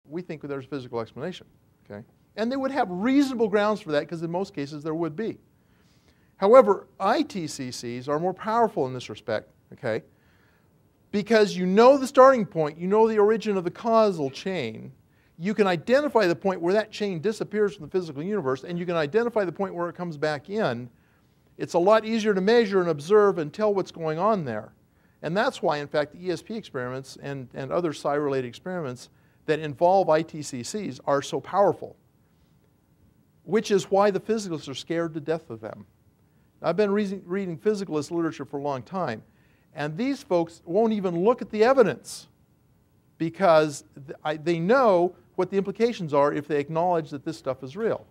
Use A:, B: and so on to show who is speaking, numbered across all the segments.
A: We think there's a physical explanation, okay? And they would have reasonable grounds for that, because in most cases there would be. However, ITCCs are more powerful in this respect, okay? Because you know the starting point, you know the origin of the causal chain, you can identify the point where that chain disappears from the physical universe, and you can identify the point where it comes back in. It's a lot easier to measure and observe and tell what's going on there. And that's why, in fact, the ESP experiments and other psi-related experiments that involve ITCCs are so powerful, which is why the physicalists are scared to death of them. I've been reading physicalist literature for a long time, and these folks won't even look at the evidence because they know what the implications are if they acknowledge that this stuff is real.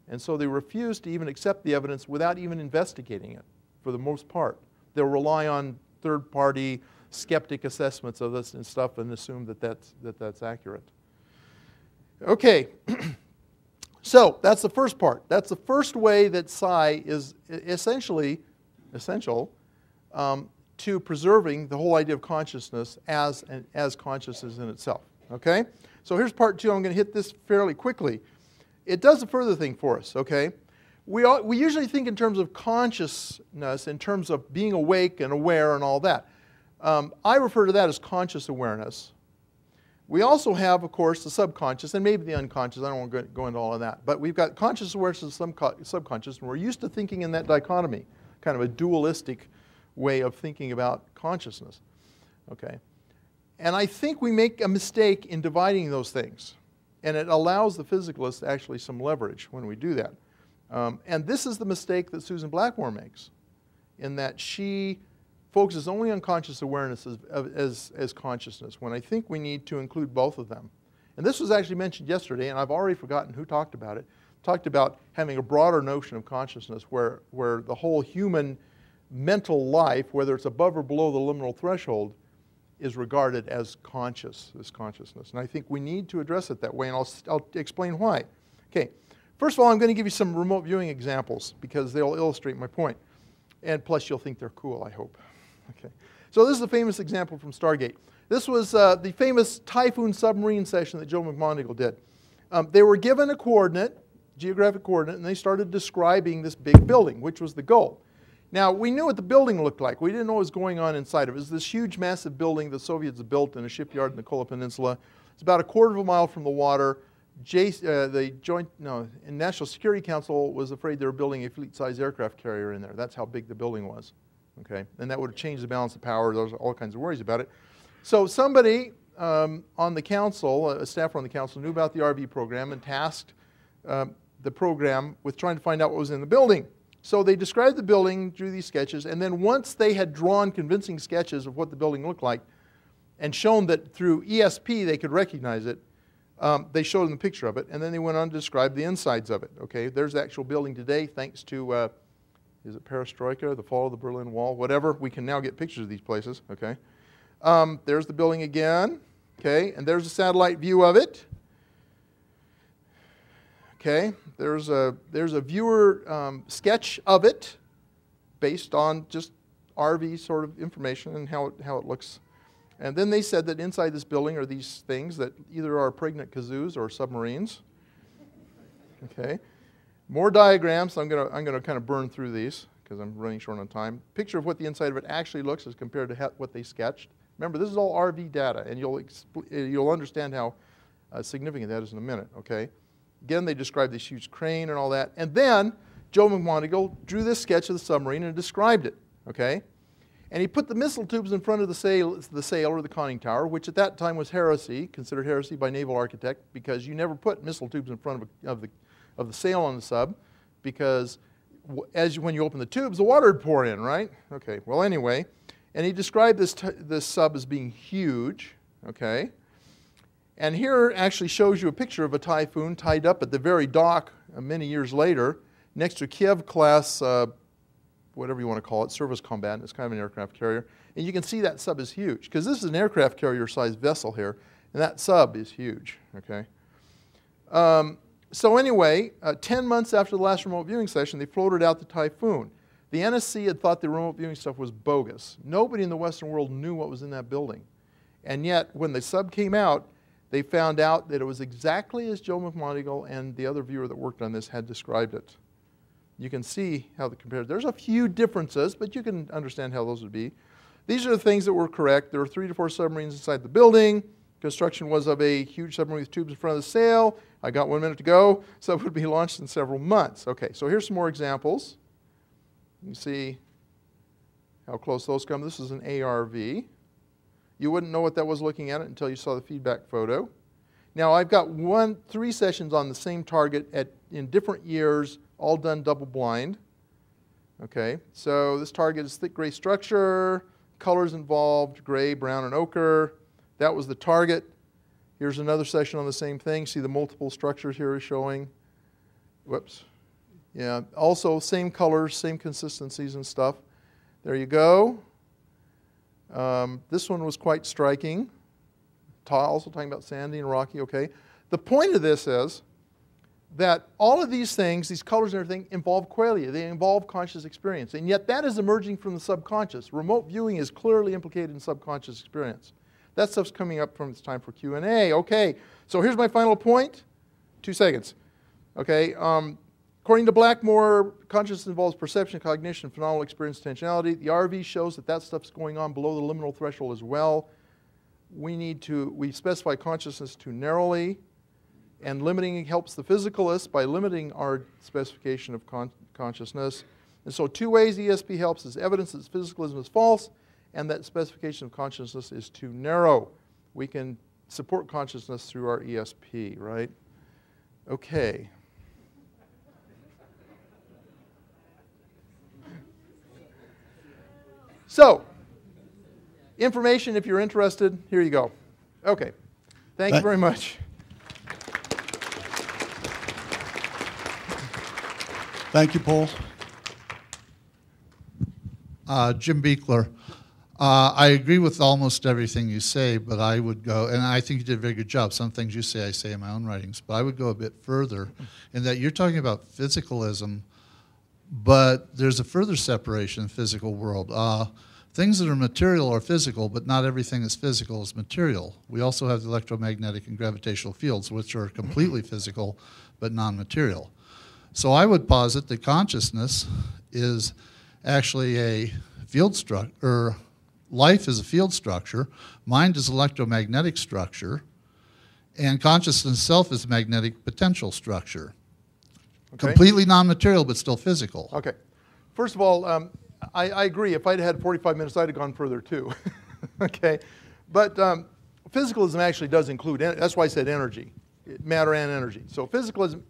A: And so they refuse to even accept the evidence without even investigating it, for the most part. They'll rely on third-party skeptic assessments of this and stuff and assume that that's accurate. Okay, so that's the first part. That's the first way that psi is essential to preserving the whole idea of consciousness as consciousness in itself. Okay? So here's part two. I'm going to hit this fairly quickly. It does a further thing for us, okay? We usually think in terms of consciousness, in terms of being awake and aware and all that. I refer to that as conscious awareness. We also have, of course, the subconscious and maybe the unconscious. I don't want to go into all of that. But we've got conscious awareness and subconscious, and we're used to thinking in that dichotomy, kind of a dualistic way of thinking about consciousness, okay? And I think we make a mistake in dividing those things. And it allows the physicalists actually some leverage when we do that. And this is the mistake that Susan Blackmore makes, in that she focuses only on conscious awareness as consciousness, when I think we need to include both of them. And this was actually mentioned yesterday, and I've already forgotten who talked about it. Talked about having a broader notion of consciousness where the whole human mental life, whether it's above or below the liminal threshold, is regarded as consciousness. And I think we need to address it that way, and I'll explain why. Okay, first of all, I'm going to give you some remote viewing examples because they'll illustrate my point. And plus, you'll think they're cool, I hope. Okay, so this is a famous example from StarGate. This was the famous Typhoon submarine session that Joe McMoneagle did. They were given a coordinate, geographic coordinate, and they started describing this big building, which was the goal. Now, we knew what the building looked like. We didn't know what was going on inside of it. It was this huge, massive building the Soviets had built in a shipyard in the Kola Peninsula. It's about a quarter of a mile from the water. National Security Council was afraid they were building a fleet-sized aircraft carrier in there. That's how big the building was. Okay, and that would have changed the balance of power. There was all kinds of worries about it. So somebody on the council, a staffer on the council, knew about the IRVA program and tasked the program with trying to find out what was in the building. So they described the building, drew these sketches, and then once they had drawn convincing sketches of what the building looked like and shown that through ESP they could recognize it, they showed them the picture of it, and then they went on to describe the insides of it. Okay, there's the actual building today, thanks to, is it perestroika, the fall of the Berlin Wall, whatever. We can now get pictures of these places, okay. There's the building again, okay, and there's a satellite view of it. Okay, there's a viewer sketch of it based on just RV sort of information and how it looks. And then they said that inside this building are these things that either are pregnant kazoos or submarines. Okay, more diagrams. I'm gonna kind of burn through these because I'm running short on time. Picture of what the inside of it actually looks as compared to what they sketched. Remember, this is all RV data, and you'll understand how significant that is in a minute. Okay. Again, they described this huge crane and all that. And then Joe McMoneagle drew this sketch of the submarine and described it, okay? And he put the missile tubes in front of the sail or the conning tower, which at that time was heresy, considered heresy by naval architect, because you never put missile tubes in front of the sail on the sub, because when you open the tubes, the water would pour in, right? Okay, well anyway, and he described this sub as being huge, okay? And here actually shows you a picture of a Typhoon tied up at the very dock many years later next to a Kiev-class, whatever you want to call it, service combatant. It's kind of an aircraft carrier. And you can see that sub is huge because this is an aircraft carrier-sized vessel here, and that sub is huge, okay? So anyway, 10 months after the last remote viewing session, they floated out the Typhoon. The NSC had thought the remote viewing stuff was bogus. Nobody in the Western world knew what was in that building. And yet, when the sub came out, they found out that it was exactly as Joe McMonigal and the other viewer that worked on this had described it. You can see how they compared. There's a few differences, but you can understand how those would be. These are the things that were correct. There were 3 to 4 submarines inside the building. Construction was of a huge submarine with tubes in front of the sail. I got 1 minute to go, so it would be launched in several months. Okay, so here's some more examples. You can see how close those come. This is an ARV. You wouldn't know what that was looking at it until you saw the feedback photo. Now I've got 3 sessions on the same target in different years, all done double blind. Okay, so this target is thick gray structure, colors involved, gray, brown, and ochre. That was the target. Here's another session on the same thing. See the multiple structures here is showing. Whoops. Yeah, also same colors, same consistencies and stuff. There you go. This one was quite striking. Also talking about sandy and rocky, okay. The point of this is that all of these things, these colors and everything, involve qualia. They involve conscious experience. And yet that is emerging from the subconscious. Remote viewing is clearly implicated in subconscious experience. That stuff's coming up from it's time for Q&A. Okay, so here's my final point. 2 seconds. Okay, according to Blackmore, consciousness involves perception, cognition, phenomenal experience, intentionality. The RV shows that stuff's going on below the liminal threshold as well. We specify consciousness too narrowly, and limiting helps the physicalist by limiting our specification of consciousness. And so 2 ways ESP helps is evidence that physicalism is false and that specification of consciousness is too narrow. We can support consciousness through our ESP, right? Okay. So, information, if you're interested, here you go. Okay. Thank you very much.
B: Thank you, Paul. Jim Beekler. I agree with almost everything you say, but I would go, and I think you did a very good job. Some things you say, I say in my own writings, but I would go a bit further in that you're talking about physicalism, but there's a further separation in the physical world. Things that are material are physical, but not everything that's physical is material. We also have the electromagnetic and gravitational fields, which are completely physical, but non-material. So I would posit that consciousness is actually a field structure, or life is a field structure, mind is electromagnetic structure, and consciousness itself is magnetic potential structure. Okay. Completely non-material, but still physical.
A: Okay. First of all, I agree. If I'd had 45 minutes, I'd have gone further too. Okay. But physicalism actually does include, that's why I said energy, matter and energy. So physicalism,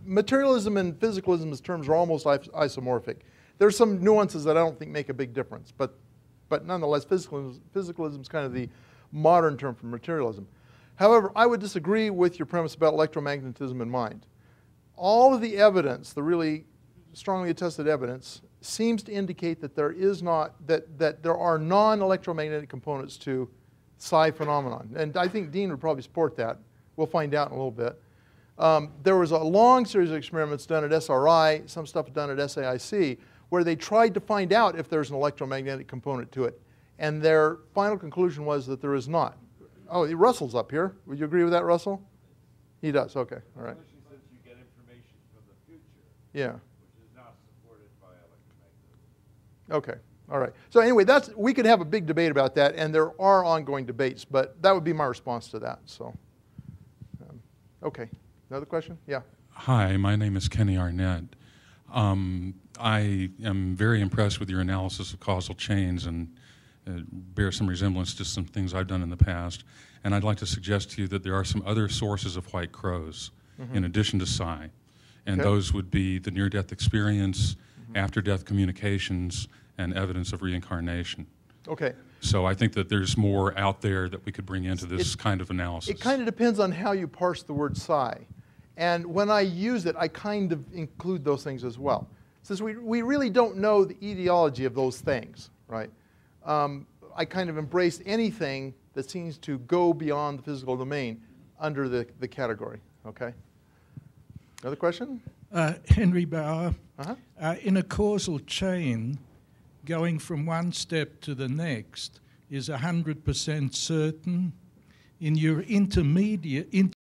A: materialism and physicalism as terms are almost isomorphic. There's some nuances that I don't think make a big difference, but nonetheless, physicalism is kind of the modern term for materialism. However, I would disagree with your premise about electromagnetism in mind. All of the evidence, the really strongly attested evidence, seems to indicate that there is not, that there are non-electromagnetic components to psi phenomenon. And I think Dean would probably support that. We'll find out in a little bit. There was a long series of experiments done at SRI, some stuff done at SAIC, where they tried to find out if there's an electromagnetic component to it. And their final conclusion was that there is not. Oh, Russell's up here. Would you agree with that, Russell? He does. Okay. All right.
C: Especially since you get information from the future.
A: Yeah.
C: Which is not supported by electromagnetism.
A: Okay. All right. So anyway, we could have a big debate about that, and there are ongoing debates, but that would be my response to that. So, okay. Another question? Yeah.
D: Hi, my name is Kenny Arnett. I am very impressed with your analysis of causal chains and bears some resemblance to some things I've done in the past. And I'd like to suggest to you that there are some other sources of white crows in addition to psi. And those would be the near-death experience, after-death communications, and evidence of reincarnation.
A: Okay.
D: So I think that there's more out there that we could bring into this kind of analysis.
A: It kind of depends on how you parse the word psi. And when I use it, I kind of include those things as well. Since we really don't know the etiology of those things, right? I kind of embrace anything that seems to go beyond the physical domain under the category, okay? Another question?
E: Henry Bauer. In a causal chain, going from one step to the next is 100% certain. in your intermediate